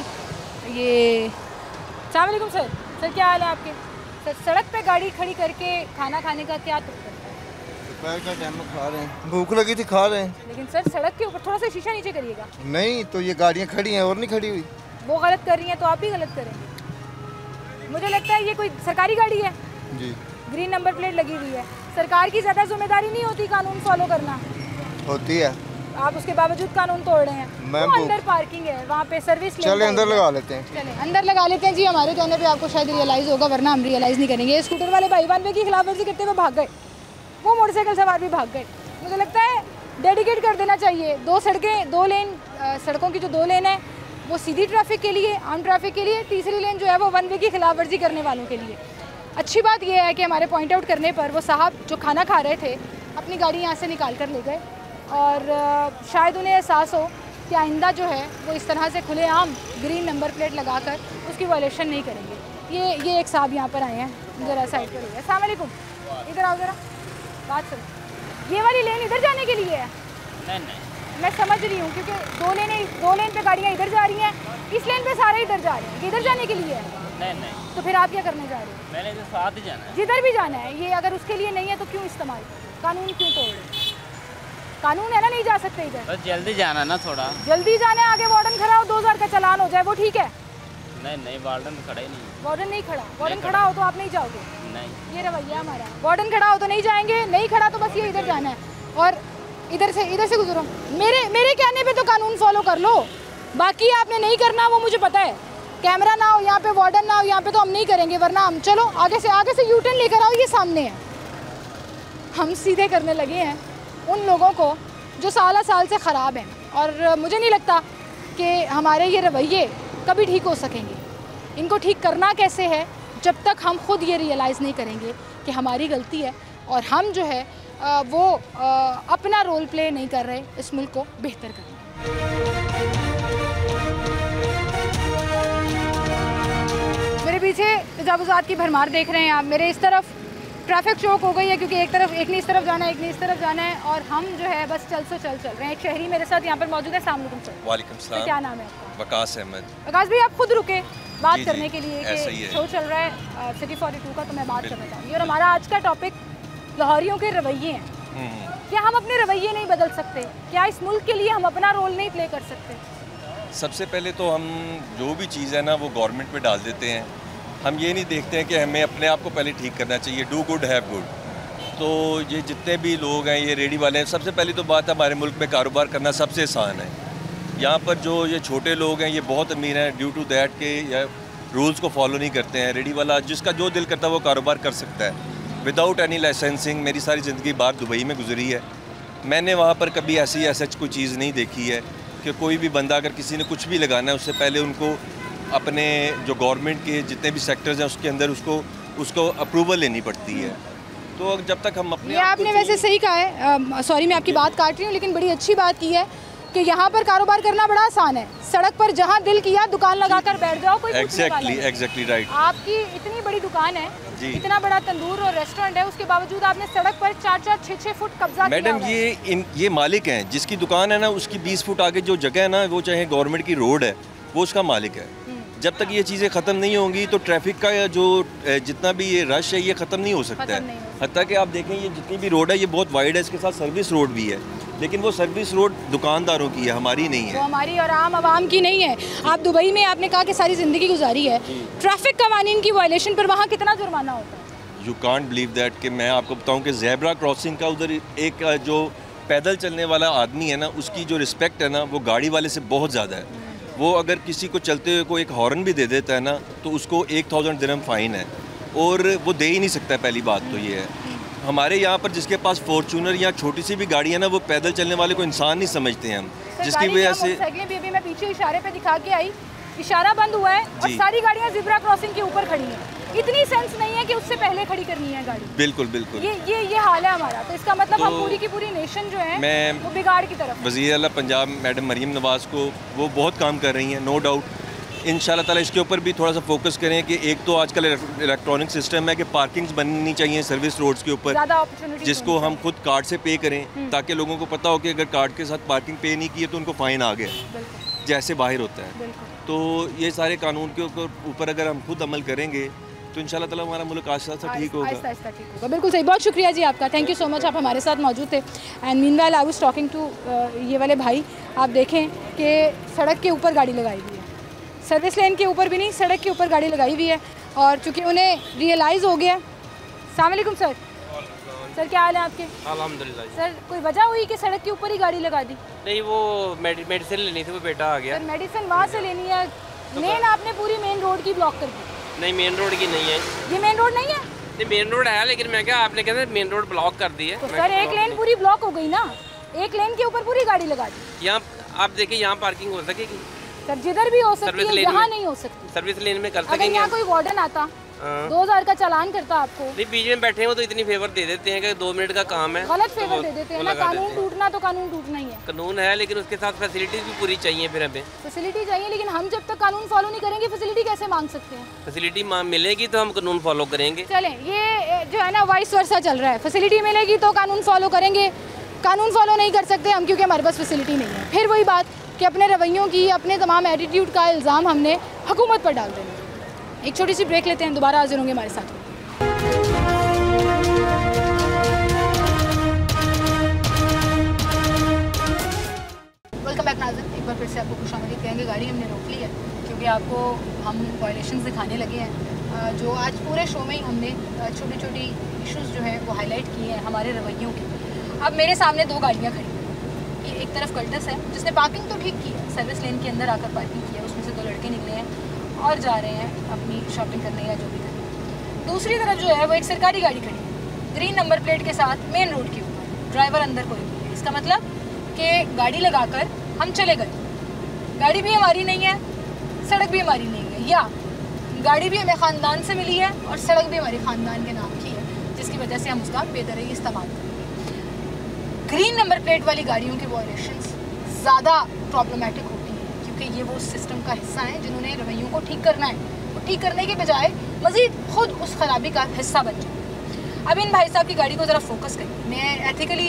ये अस्सलाम वालेकुम सर। सर क्या हाल है आपके? सर सड़क पे गाड़ी खड़ी करके खाना खाने का क्या तुक करता है? दोपहर का टाइम में खा रहे हैं, भूख लगी थी खा रहे हैं। लेकिन सर सड़क के ऊपर थोड़ा सा शीशा नीचे करिएगा। नहीं तो ये गाड़ियाँ खड़ी हैं और नहीं खड़ी हुई। वो गलत कर रही हैं तो आप भी गलत करेंगे। मुझे लगता है ये कोई सरकारी गाड़ी है जी, ग्रीन नंबर प्लेट लगी हुई है। सरकार की ज़्यादा जिम्मेदारी नहीं होती कानून फॉलो करना? होती है। आप उसके बावजूद कानून तोड़ रहे हैं। मैं वो अंदर पार्किंग है, वहाँ पे सर्विस। चले अंदर लगा लेते हैं। चले अंदर लगा लेते हैं जी। हमारे कहने पे आपको शायद रियलाइज़ होगा, वरना हम रियलाइज़ नहीं करेंगे। स्कूटर वाले भाई 1 वे की खिलाफ वर्जी करते हुए भाग गए, वो मोटरसाइकिल सवार भी भाग गए। मुझे लगता है डेडिकेट कर देना चाहिए 2 सड़कें, 2 लेन, सड़कों की जो 2 लेन है वो सीधी ट्रैफिक के लिए, आम ट्रैफिक के लिए, तीसरी लेन जो है वो 1 वे की खिलाफ वर्जी करने वालों के लिए। अच्छी बात यह है कि हमारे पॉइंट आउट करने पर वो साहब जो खाना खा रहे थे अपनी गाड़ी यहाँ से निकाल कर ले गए और शायद उन्हें एहसास हो कि आइंदा जो है वो इस तरह से खुलेआम ग्रीन नंबर प्लेट लगाकर उसकी वायलेशन नहीं करेंगे। ये एक साहब यहाँ पर आए हैं, ज़रा साइड पर हुए। अस्सलाम वालेकुम, इधर आओ ज़रा बात सुनो। ये वाली लेन इधर जाने के लिए है? नहीं मैं समझ रही हूँ, क्योंकि 2 लेन पे गाड़ियाँ इधर जा रही हैं, इस लेन पे सारे इधर जा रहे हैं। ये इधर जाने के लिए है? नहीं तो फिर आप क्या करने जा रहे हो? मैंने तो साथ ही जाना है। जिधर भी जाना है। ये अगर उसके लिए नहीं है तो क्यों इस्तेमाल? कानून क्यों तोड़ रहे? कानून है ना, नहीं जा सकते इधर। बस जल्दी जाना ना, थोड़ा जल्दी जाना है। आगे वार्डन खड़ा हो, 2000 का चालान हो जाए, वो ठीक है? नहीं वार्डन खड़ा ही नहीं। वार्डन नहीं खड़ा? वार्डन खड़ा हो तो आप नहीं जाओगे? नहीं, ये रवैया हमारा। वार्डन खड़ा हो तो नहीं जाएंगे, नहीं खड़ा तो बस ये इधर जाना है और इधर से गुजरो। मेरे कहने पे तो कानून फॉलो कर लो, बाकी आपने नहीं करना वो मुझे पता है। कैमरा ना हो यहाँ पे, वार्डन ना हो यहाँ पे, तो हम नहीं करेंगे, वरना हम चलो आगे से यू टर्न लेकर आओ, ये सामने है। हम सीधे करने लगे हैं उन लोगों को जो साल से ख़राब हैं, और मुझे नहीं लगता कि हमारे ये रवैये कभी ठीक हो सकेंगे। इनको ठीक करना कैसे है, जब तक हम खुद ये रियलाइज़ नहीं करेंगे कि हमारी गलती है और हम जो है वो अपना रोल प्ले नहीं कर रहे इस मुल्क को बेहतर करने। मेरे पीछे तजावुज़ात की भरमार देख रहे हैं आप। मेरे इस तरफ ट्रैफिक चौक हो गई है, क्योंकि एक ने इस तरफ जाना है, एक ने इस तरफ जाना है, और हम जो है बस चल रहे हैं। एक शहरी मेरे साथ यहाँ पर मौजूद है। अस्सलाम वालेकुम सर। वालेकुम सलाम। क्या नाम है आपका? वकास अहमद। वकास भाई, आप खुद रुके बात जी, करने के लिए ऐसा ही कि है। शो चल रहा है सिटी 42 का, तो मैं बात करना चाहूँगी। और हमारा आज का टॉपिक लाहौरियों के रवैये हैं। क्या हम अपने रवैये नहीं बदल सकते? क्या इस मुल्क के लिए हम अपना रोल नहीं प्ले कर सकते? सबसे पहले तो हम जो भी चीज़ है ना वो गवर्नमेंट पे डाल देते हैं। हम ये नहीं देखते हैं कि हमें अपने आप को पहले ठीक करना चाहिए। Do good have good. तो ये जितने भी लोग हैं, ये रेडी वाले हैं, सबसे पहली तो बात है हमारे मुल्क में कारोबार करना सबसे आसान है। यहाँ पर जो ये छोटे लोग हैं ये बहुत अमीर हैं ड्यू टू दैट के या रूल्स को फॉलो नहीं करते हैं। रेडी वाला जिसका जो दिल करता है वो कारोबार कर सकता है विदाउट एनी लाइसेंसिंग। मेरी सारी ज़िंदगी बाहर दुबई में गुजरी है, मैंने वहाँ पर कभी ऐसी कोई चीज़ नहीं देखी है कि कोई भी बंदा अगर किसी ने कुछ भी लगाना है उससे पहले उनको अपने जो गवर्नमेंट के जितने भी सेक्टर्स हैं उसके अंदर उसको अप्रूवल लेनी पड़ती है। तो जब तक हम अपने ये आपने वैसे सही कहा है, सॉरी मैं आपकी बात काट रही हूँ, लेकिन बड़ी अच्छी बात की है कि यहाँ पर कारोबार करना बड़ा आसान है। सड़क पर जहाँ दिल किया दुकान लगाकर बैठ जाओ, कोई एग्जैक्टली राइट। आपकी इतनी बड़ी दुकान है, इतना बड़ा तंदूर और रेस्टोरेंट है, उसके बावजूद आपने सड़क पर 4-4, 6-6 फुट कब्जा किया। मैडम ये मालिक हैं, जिसकी दुकान है ना उसकी 20 फुट आगे जो जगह है ना वो चाहे गवर्नमेंट की रोड है वो उसका मालिक है। जब तक ये चीज़ें ख़त्म नहीं होंगी तो ट्रैफिक का जो जितना भी ये रश है ये ख़त्म नहीं हो सकता है। हत्ता कि आप देखें ये जितनी भी रोड है ये बहुत वाइड है, इसके साथ सर्विस रोड भी है, लेकिन वो सर्विस रोड दुकानदारों की है, हमारी नहीं है, वो हमारी और आम आवाम की नहीं है। आप दुबई में आपने कहा कि सारी ज़िंदगी गुजारी है, ट्रैफिक कवानीन की वायलेशन पर वहाँ कितना जुर्माना होता है? यू कांट बिलीव दैट कि मैं आपको बताऊं कि ज़ेब्रा क्रॉसिंग का उधर एक जो पैदल चलने वाला आदमी है ना उसकी जो रिस्पेक्ट है ना वो गाड़ी वाले से बहुत ज़्यादा है। वो अगर किसी को चलते हुए को एक हॉर्न भी दे देता है ना तो उसको 1000 दिरहम फ़ाइन है और वो दे ही नहीं सकता। पहली बात तो ये है, हमारे यहाँ पर जिसके पास फॉर्चूनर या छोटी सी भी गाड़ी है ना वो पैदल चलने वाले को इंसान नहीं समझते हैं हम, जिसकी वजह से भी मैं पीछे इशारे पे दिखा के आई, इशारा बंद हुआ है और सारी गाड़ियाँ ज़ेब्रा क्रॉसिंग के ऊपर खड़ी हैं। इतनी सेंस नहीं है कि उससे पहले खड़ी करनी है गाड़ी। बिल्कुल बिल्कुल ये हाल है हमारा। तो इसका मतलब हम पूरी की पूरी नेशन जो है वो बिगाड़ की तरफ। वज़ीर आला पंजाब मैडम मरीम नवाज़ को वो बहुत काम कर रही हैं, नो डाउट। इंशाल्लाह ताला इसके ऊपर भी थोड़ा सा फोकस करें कि एक तो आजकल इलेक्ट्रॉनिक सिस्टम है कि पार्किंग्स बननी चाहिए सर्विस रोड्स के ऊपर, जिसको हम खुद कार्ड से पे करें ताकि लोगों को पता हो कि अगर कार्ड के साथ पार्किंग पे नहीं की है तो उनको फ़ाइन आ गया जैसे बाहर होता है। तो ये सारे कानून के ऊपर अगर हम खुद अमल करेंगे तो इंशाल्लाह ताला हमारा मुल्क आहिस्ता ठीक होगा। बिल्कुल सही, बहुत शुक्रिया जी आपका, थैंक यू सो मच, आप हमारे साथ मौजूद थे। And meanwhile I was talking to ये वाले भाई, आप देखें कि सड़क के ऊपर गाड़ी लगाई हुई है, सर्विस लेन के ऊपर भी नहीं सड़क के ऊपर गाड़ी लगाई हुई है और चूँकि उन्हें रियलाइज़ हो गया। अस्सलाम वालेकुम सर। सर क्या हाल है आपके? अल्हम्दुलिल्लाह। सर कोई वजह हुई कि सड़क के ऊपर ही गाड़ी लगा दी? नहीं, वो मेडिसिन लेनी थी, वो बेटा आ गया। सर मेडिसिन वहाँ से लेनी है, मेन आपने पूरी मेन रोड की ब्लॉक कर दी। नहीं, मेन रोड की नहीं है ये, मेन रोड नहीं है। नहीं, मेन रोड है लेकिन मैं क्या आपने कहते मेन रोड ब्लॉक कर दी है। तो सर एक लेन पूरी ब्लॉक हो गई ना, एक लेन के ऊपर पूरी गाड़ी लगा दी। यहाँ आप देखिए यहाँ पार्किंग हो सकेगी सर, जिधर भी हो सकती है, यहाँ नहीं हो सकती। सर्विस लेन में कर अगर सकेंगे। यहाँ कोई वार्डन आता 2000 का चालान करता आपको। नहीं, बीच में बैठे हो तो इतनी फेवर दे देते हैं कि 2 मिनट का काम है, गलत फेवर दे देते हैं ना। कानून टूटना तो कानून टूटना ही है, कानून है लेकिन उसके साथ फैसिलिटीज भी पूरी चाहिए। फिर हमें फैसिलिटी चाहिए, लेकिन हम जब तक कानून फॉलो नहीं करेंगे फैसिलिटी कैसे मांग सकते हैं? फैसिलिटी मिलेगी तो हम कानून फॉलो करेंगे। चलें, ये जो है ना वाइस वर्सा चल रहा है, फैसिलिटी मिलेगी तो कानून फॉलो करेंगे, कानून फॉलो नहीं कर सकते हम क्योंकि हमारे पास फैसिलिटी नहीं है। फिर वही बात कि अपने रवैयों की, अपने तमाम एटीट्यूड का इल्ज़ाम हमने हुकूमत पर डाल देना। एक छोटी सी ब्रेक लेते हैं, दोबारा हाजिर होंगे हमारे साथ। वेलकम बैक नाज़रीन, एक बार फिर से आपको खुशामदीद कहेंगे। गाड़ी हमने रोक ली है क्योंकि आपको हम वायलेशंस दिखाने लगे हैं जो आज पूरे शो में ही हमने छोटी छोटी इश्यूज़ जो है वो हाईलाइट किए हैं हमारे रवैयों के। अब मेरे सामने 2 गाड़ियाँ खड़ी हैं, एक तरफ कल्टस है जिसने पार्किंग तो ठीक की है, सर्विस लेन के अंदर आकर पार्किंग की है, उसमें से 2 लड़के निकले हैं और जा रहे हैं अपनी शॉपिंग करने या जो भी करने। दूसरी तरफ जो है वो एक सरकारी गाड़ी खड़ी है, ग्रीन नंबर प्लेट के साथ, मेन रोड के ऊपर, ड्राइवर अंदर कोई नहीं है। इसका मतलब कि गाड़ी लगाकर हम चले गए, गाड़ी भी हमारी नहीं है, सड़क भी हमारी नहीं है, या गाड़ी भी हमें ख़ानदान से मिली है और सड़क भी हमारे ख़ानदान के नाम की है, जिसकी वजह से हम उसका बेदरई इस्तेमाल करते हैं। ग्रीन नंबर प्लेट वाली गाड़ियों की वायलेशंस ज़्यादा प्रॉब्लमेटिक होती हैं क्योंकि ये वो सिस्टम का हिस्सा है जिन्होंने रवैयों को ठीक करना है, वो ठीक करने के बजाय मज़ीद खुद उस खराबी का हिस्सा बन जाए। अब इन भाई साहब की गाड़ी को ज़रा फोकस करें। मैं एथिकली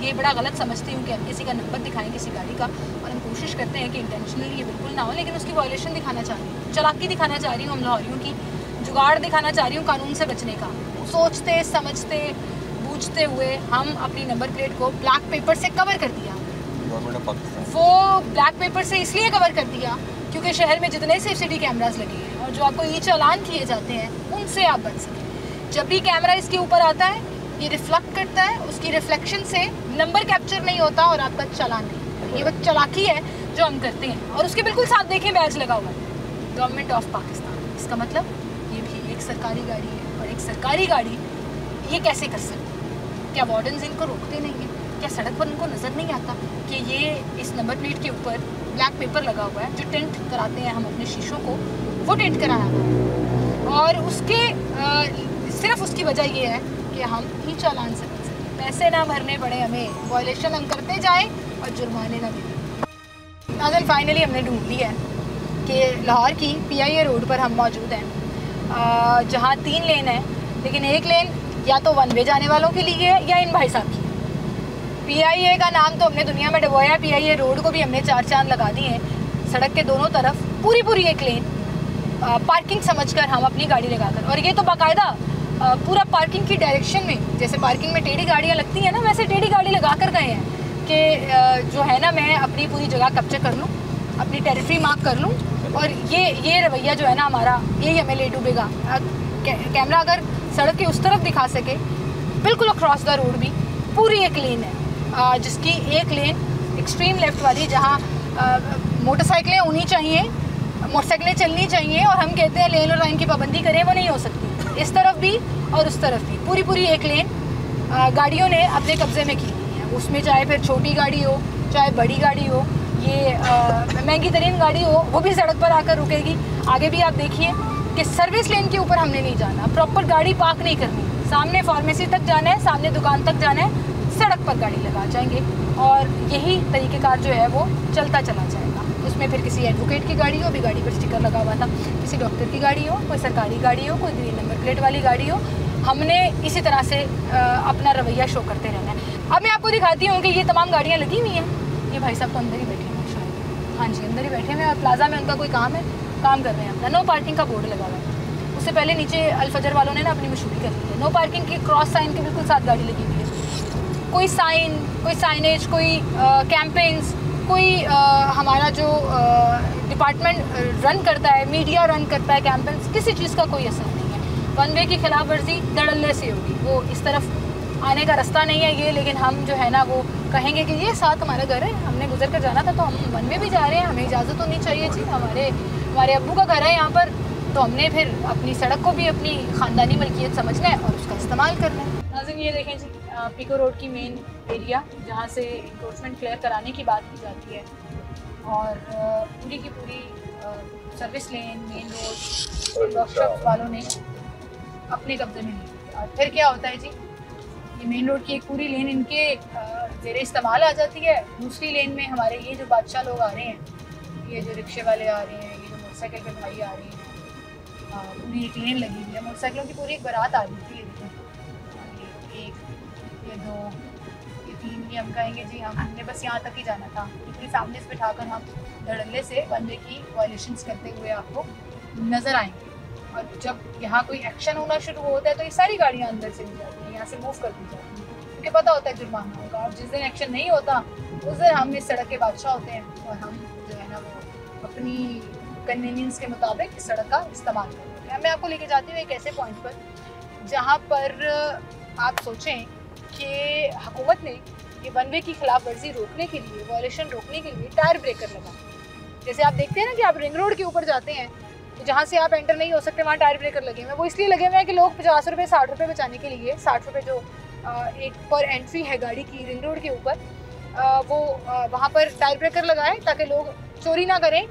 ये बड़ा गलत समझती हूँ कि हम किसी का नंबर दिखाएं किसी गाड़ी का, और हम कोशिश करते हैं कि इंटेंशनली ये बिल्कुल ना हो, लेकिन उसकी वायलेशन दिखाना चाह रही हूँ, चालाकी दिखाना चाह रही हूँ, हम लाहौरियों की जुगाड़ दिखाना चाह रही हूँ कानून से बचने का। सोचते समझते बूझते हुए हम अपनी नंबर प्लेट को ब्लैक पेपर से कवर कर दिया। वो ब्लैक पेपर से इसलिए कवर कर दिया क्योंकि शहर में जितने CCTV कैमराज लगे हैं और जो आपको ई चालान किए जाते हैं उनसे आप बच सकें। जब भी कैमरा इसके ऊपर आता है ये रिफ्लेक्ट करता है, उसकी रिफ्लेक्शन से नंबर कैप्चर नहीं होता और आपका चालान नहीं। ये वो चालाकी है जो हम करते हैं। और उसके बिल्कुल साथ देखें बैज लगा हुआ है गवर्नमेंट ऑफ पाकिस्तान। इसका मतलब ये भी एक सरकारी गाड़ी है, और एक सरकारी गाड़ी ये कैसे कर सकती है? क्या वार्डन्स इनको रोकते नहीं हैं? क्या सड़क पर उनको नज़र नहीं आता कि ये इस नंबर प्लेट के ऊपर ब्लैक पेपर लगा हुआ है? जो टेंट कराते हैं हम अपने शीशों को, वो टेंट कराया हुआ है। और उसके सिर्फ उसकी वजह ये है कि हम ही चालान से बच सकें, पैसे ना भरने पड़े हमें, वायलेशन हम करते जाएं और जुर्माने ना मिले। नाज़रीन, फाइनली हमने ढूंढ लिया है कि लाहौर की PIA रोड पर हम मौजूद हैं, जहाँ 3 लेन है, लेकिन एक लेन या तो वन वे जाने वालों के लिए है या इन भाई साहब की। PIA का नाम तो हमने दुनिया में डुबोया, PIA रोड को भी हमने 4 चांद लगा दिए हैं। सड़क के दोनों तरफ पूरी एक लेन पार्किंग समझकर हम अपनी गाड़ी लगाकर, और ये तो बाकायदा पूरा पार्किंग की डायरेक्शन में, जैसे पार्किंग में टेढ़ी गाड़ियाँ लगती हैं ना, वैसे टेढ़ी गाड़ी लगा कर गए हैं कि जो है ना, मैं अपनी पूरी जगह कब्जा कर लूँ, अपनी टेरिटरी मार्क कर लूँ। और ये रवैया जो है ना हमारा, यही हमें ले डूबेगा। कैमरा अगर सड़क के उस तरफ दिखा सके, बिल्कुल अक्रॉस द रोड भी पूरी एक लेन है, जिसकी एक लेन एक्सट्रीम लेफ़्ट वाली, जहाँ मोटरसाइकिलें होनी चाहिए, मोटरसाइकिलें चलनी चाहिए, और हम कहते हैं लेन और लाइन की पाबंदी करें, वो नहीं हो सकती। इस तरफ भी और उस तरफ भी पूरी एक लेन गाड़ियों ने अपने कब्ज़े में की है। उसमें चाहे फिर छोटी गाड़ी हो, चाहे बड़ी गाड़ी हो, ये महंगी तरीन गाड़ी हो, वो भी सड़क पर आकर रुकेगी। आगे भी आप देखिए कि सर्विस लेन के ऊपर हमने नहीं जाना, प्रॉपर गाड़ी पार्क नहीं करनी, सामने फार्मेसी तक जाना है, सामने दुकान तक जाना है, सड़क पर गाड़ी लगा जाएंगे, और यही तरीक़ेकार जो है वो चलता चला जाएगा। उसमें फिर किसी एडवोकेट की गाड़ी हो, भी गाड़ी पर स्टिकर लगा हुआ था, किसी डॉक्टर की गाड़ी हो, कोई सरकारी गाड़ी हो, कोई ग्रीन नंबर प्लेट वाली गाड़ी हो, हमने इसी तरह से अपना रवैया शो करते रहना है। अब मैं आपको दिखाती हूँ कि ये तमाम गाड़ियाँ लगी हुई हैं। ये भाई साहब तो अंदर ही बैठे हैं शायद, हाँ जी अंदर ही बैठे हैं, और प्लाजा में उनका कोई काम है, काम कर रहे हैं अपना। नो पार्किंग का बोर्ड लगा हुआ है। उससे पहले नीचे अल-फजर वालों ने ना अपनी मशहूरी कर ली है। नो पार्किंग के क्रॉस साइन के बिल्कुल साथ गाड़ी लगी हुई है। कोई साइन, कोई साइनेज, कोई कैंपेन्स, कोई हमारा जो डिपार्टमेंट रन करता है, मीडिया रन करता है कैंपेन्स, किसी चीज़ का कोई असर नहीं है। वन वे की खिलाफ वर्जी धड़ल्ले से होगी, वो इस तरफ आने का रास्ता नहीं है ये, लेकिन हम जो है ना वो कहेंगे कि ये साथ हमारा घर है, हमने गुजर कर जाना था, तो हम वन वे भी जा रहे हैं, हमें इजाज़त होनी चाहिए जी, हमारे अब्बू का घर है यहाँ पर, तो हमने फिर अपनी सड़क को भी अपनी ख़ानदानी मलकियत समझना है और उसका इस्तेमाल करना है। नाज़रीन, ये देखें जी, पीको रोड की मेन एरिया, जहाँ से इंक्रोचमेंट क्लियर कराने की बात की जाती है, और पूरी की पूरी service lane, main road workshop वालों ने अपने कब्जे में ली। और फिर क्या होता है जी, ये मेन रोड की एक पूरी लेन इनके ज़ेरे इस्तेमाल आ जाती है। दूसरी लेन में हमारे ये जो बादशाह लोग आ रहे हैं, ये जो रिक्शे वाले आ रहे हैं, ये जो मोटरसाइकिल पे भाई आ रहे हैं, पूरी एक लेन लगी हुई है, मोटरसाइकिलों की पूरी एक बारात आ रही थी। ये देखो, ये 1, ये 2, ये 3, ये हम कहेंगे जी हमने बस यहाँ तक ही जाना था। पूरी फैमिलीज बिठाकर हम धड़ल्ले से वन वे की वायलेशंस करते हुए आपको नज़र आएंगे। और जब यहाँ कोई एक्शन होना शुरू होता है तो ये सारी गाड़ियाँ अंदर से ली जाती हैं, यहाँ से मूव कर दी जाती हैं, क्योंकि पता होता है जुर्माना होगा। और जिस दिन एक्शन नहीं होता उस दिन हम इस सड़क के बादशाह होते हैं, और हम जो है ना वो अपनी कन्वीनियंस के मुताबिक इस सड़क का इस्तेमाल करते हैं। मैं आपको लेके जाती हूँ एक ऐसे पॉइंट पर जहाँ पर आप सोचें कि हुकूमत ने ये वन वे की खिलाफ वर्जी रोकने के लिए, वायलेशन रोकने के लिए टायर ब्रेकर लगा। जैसे आप देखते हैं ना कि आप रिंग रोड के ऊपर जाते हैं तो जहाँ से आप एंटर नहीं हो सकते वहाँ टायर ब्रेकर लगे हुए हैं। वो इसलिए लगे हुए हैं कि लोग 50 रुपये 60 रुपये बचाने के लिए, 60 रुपये जो एक पर एंट्री है गाड़ी की रिंग रोड के ऊपर, वो वहाँ पर टायर ब्रेकर लगाएं ताकि लोग चोरी ना करें,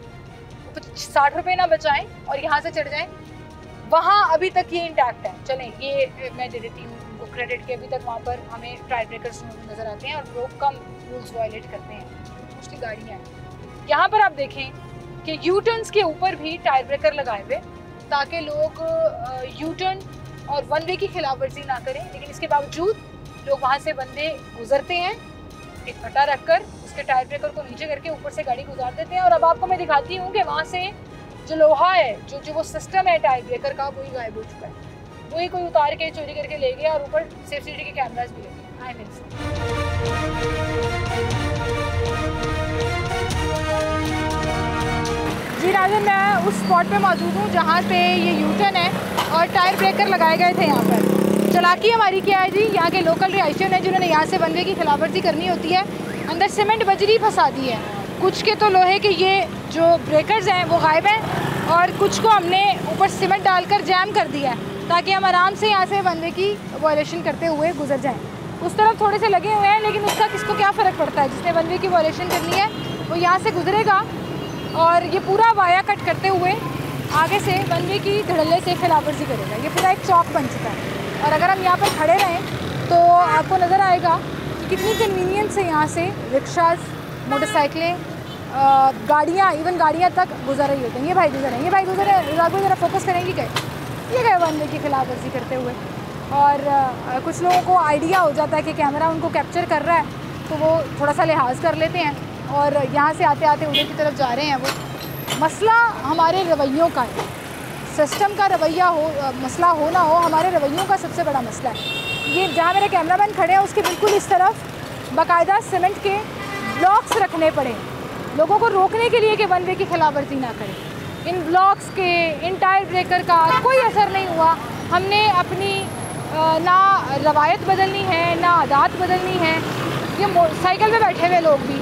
60 रुपये ना बचाएं और यहाँ से चढ़ जाएं। वहाँ अभी तक ये इंटैक्ट है। चलें, ये मैं दे देती हूँ उनको क्रेडिट के, अभी तक वहाँ पर हमें टायर ब्रेकर्स नज़र आते हैं और लोग कम रूल्स वायलेट करते हैं। उसकी गाड़ियाँ हैं यहाँ पर, आप देखें कि यू टर्न्स के ऊपर भी टायर ब्रेकर लगाए हुए ताकि लोग यू टर्न और वन वे की खिलाफ वर्जी ना करें। लेकिन इसके बावजूद लोग वहाँ से बंदे गुजरते हैं, एक फटा रख कर उसके टायर ब्रेकर को नीचे करके ऊपर से गाड़ी गुजार देते हैं। और अब आपको मैं दिखाती हूँ कि वहाँ से जो लोहा है, जो वो सिस्टम है टायर ब्रेकर का, वही गायब हो चुका है। वही कोई उतार के चोरी करके ले गया और ऊपर सेफ सिटी के कैमराज भी लगे। आई मीन जी नाज़रीन, मैं उस स्पॉट पे मौजूद हूँ जहाँ पे ये यू टर्न है और टायर ब्रेकर लगाए गए थे यहाँ पर। चालाकी हमारी क्या है जी, यहाँ के लोकल रिहायशियों ने जिन्होंने यहाँ से वन वे की खिलाफवर्जी करनी होती है, अंदर सीमेंट बजरी फंसा दी है। कुछ के तो लोहे के ये जो ब्रेकर्स हैं वो गायब हैं और कुछ को हमने ऊपर सीमेंट डालकर जैम कर दिया है ताकि हम आराम से यहाँ से वन वे की वायलेशन करते हुए गुजर जाएँ। उस तरफ थोड़े से लगे हुए हैं, लेकिन उसका किसको क्या फ़र्क पड़ता है। जिसने वन वे की वायलेशन करनी है वो यहाँ से गुजरेगा और ये पूरा वाया कट करते हुए आगे से वन वे की धड़ल्ले से खिलाफवर्जी करेगा। ये पूरा एक चौक बन चुका है और अगर हम यहाँ पर खड़े रहें तो आपको नज़र आएगा कितनी कन्वीनियंस से यहाँ से रिक्शाज, मोटरसाइकिलें, गाड़ियाँ, इवन गाड़ियाँ तक गुजर रही होती हैं। ये भाई गुजर रहे हैं, ये भाई गुजर रहे हैं। राघव ज़रा फोकस करेंगी क्या? ये गए वन वे की खिलाफवर्जी करते हुए। और कुछ लोगों को आइडिया हो जाता है कि कैमरा उनको कैप्चर कर रहा है तो वो थोड़ा सा लिहाज कर लेते हैं और यहाँ से आते आते उधर की तरफ जा रहे हैं। वो मसला हमारे रवैयों का है, सिस्टम का रवैया हो, मसला हो ना हो, हमारे रवैयों का सबसे बड़ा मसला है। ये जहाँ मेरे कैमरामैन खड़े हैं उसके बिल्कुल इस तरफ बाकायदा सीमेंट के ब्लॉक्स रखने पड़े लोगों को रोकने के लिए कि वन वे की खिलाफवर्जी ना करें। इन ब्लॉक्स के, इन टायर ब्रेकर का कोई असर नहीं हुआ। हमने अपनी ना रवायत बदलनी है ना आदात बदलनी है। ये साइकिल पे बैठे हुए लोग भी,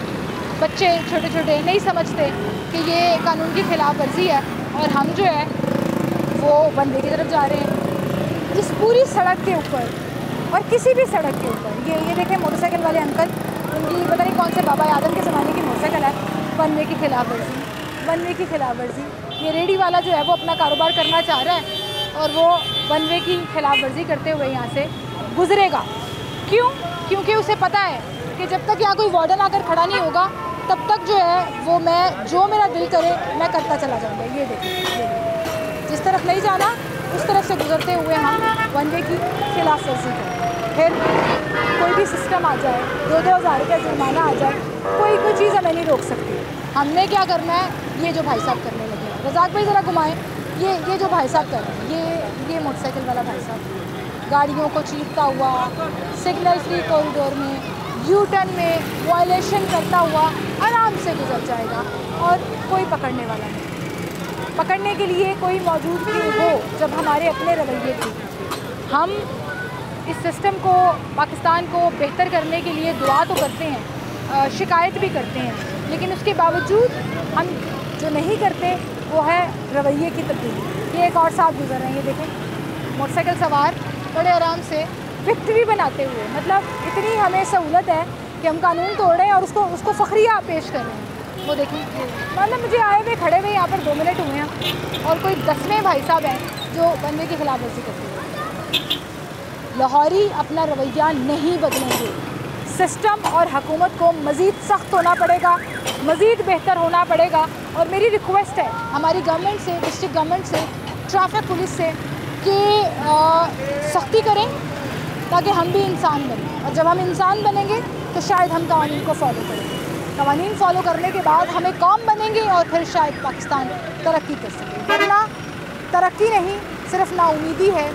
बच्चे छोटे छोटे, नहीं समझते कि ये कानून की खिलाफ वर्जी है और हम जो है वो वन वे की तरफ जा रहे हैं। जिस पूरी सड़क के ऊपर और किसी भी सड़क के ऊपर ये देखें मोटरसाइकिल वाले अंकल, उनकी पता नहीं कौन से बाबा आदम के ज़माने की मोटरसाइकिल है। वन वे की खिलाफ वर्जी, वन वे की खिलाफ वर्जी। ये रेडी वाला जो है वो अपना कारोबार करना चाह रहा है और वो वन वे की खिलाफ वर्जी करते हुए यहाँ से गुजरेगा। क्यों? क्योंकि उसे पता है कि जब तक यहाँ कोई वार्डन आकर खड़ा नहीं होगा तब तक जो है वो मैं जो मेरा दिल करे मैं करता चला जाऊँगा। ये देखिए, जिस तरफ नहीं जाना उस तरफ से गुजरते हुए हम वन वे की खिलाफ वर्जी करें। फिर कोई भी सिस्टम आ जाए, 2-2 हज़ार का जुर्माना आ जाए, कोई चीज़ हमें नहीं रोक सकती। हमने क्या करना है, ये जो भाई साहब करने लगे हैं, रज़ाक भाई ज़रा घुमाएं, ये जो भाई साहब कर रहे हैं, ये मोटरसाइकिल वाला भाई साहब गाड़ियों को चीरता हुआ सिग्नल फ्री कॉरिडोर में, यू टर्न में वायलेशन करता हुआ आराम से गुजर जाएगा और कोई पकड़ने वाला नहीं। पकड़ने के लिए कोई मौजूद क्यों हो जब हमारे अपने रवैये की। हम इस सिस्टम को, पाकिस्तान को बेहतर करने के लिए दुआ तो करते हैं, शिकायत भी करते हैं, लेकिन उसके बावजूद हम जो नहीं करते वो है रवैये की तब्दीली। ये एक और साथ गुजर रहे हैं, ये देखें मोटरसाइकिल सवार बड़े आराम से विक्ट्री बनाते हुए, मतलब इतनी हमें सहूलत है कि हम कानून तोड़ रहे हैं और उसको फ़खरिया पेश कर रहे हैं। वो देखें, मतलब मुझे आए हुए खड़े हुए यहाँ पर 2 मिनट हुए हैं और कोई 10वें भाई साहब हैं जो वन वे की खिलाफ वर्जी करते हैं। लाहौरी अपना रवैया नहीं बदलेंगे। सिस्टम और हुकूमत को मज़ीद सख्त होना पड़ेगा, मज़ीद बेहतर होना पड़ेगा। और मेरी रिक्वेस्ट है हमारी गवर्नमेंट से, डिस्ट्रिक्ट गवर्नमेंट से, ट्रैफिक पुलिस से कि सख्ती करें ताकि हम भी इंसान बनें। और जब हम इंसान बनेंगे तो शायद हम कवानीन को फॉलो करेंगे। कवानीन फॉलो करने के बाद हमें कौम बनेंगे और फिर शायद पाकिस्तान तरक्की कर सके। वरना तरक्की नहीं, सिर्फ नाउमीदी है।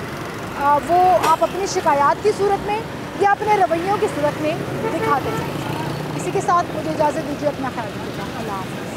वो आप अपनी शिकायत की सूरत में या अपने रवैयों की सूरत में दिखाते चलें। इसी के साथ मुझे इजाज़त दीजिए, अपना ख्याल रखिएगा। अल्लाह हाफ़िज़।